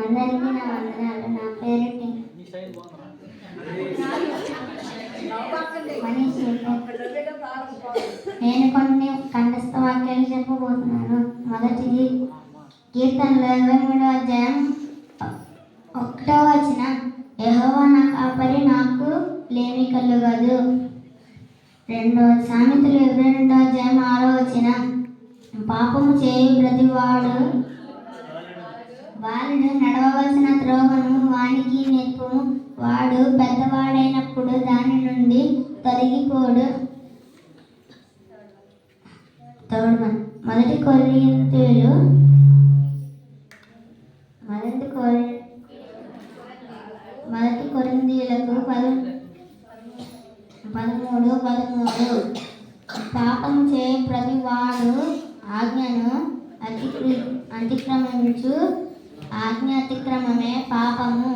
అందరికీ నా వందనాలు. నా పేరు మనీష్. నేను కొన్ని కంఠస్థ వాక్యాలు చెప్పబోతున్నాను. మొదటిది కీర్తనలు 23వ అధ్యాయం 1వ వచనం, యెహోవా నా కాపరి, నాకు లేమి కలుగదు. రెండవ సామెతలు 22వ అధ్యాయం 6వ వచనం, పాపము చేయు ప్రతి బాలుడు నడవవలసిన త్రోవను వానికి నేర్పుము, వాడు పెద్దవాడైనప్పుడు దాని నుండి తొలగిపోడు. మొదటి కొరింథీయులకు 13:13, పాపం చేయ ప్రతి వాడు ఆజ్ఞను అతిక్రమించు, ఆజ్ఞ అతిక్రమమే పాపము.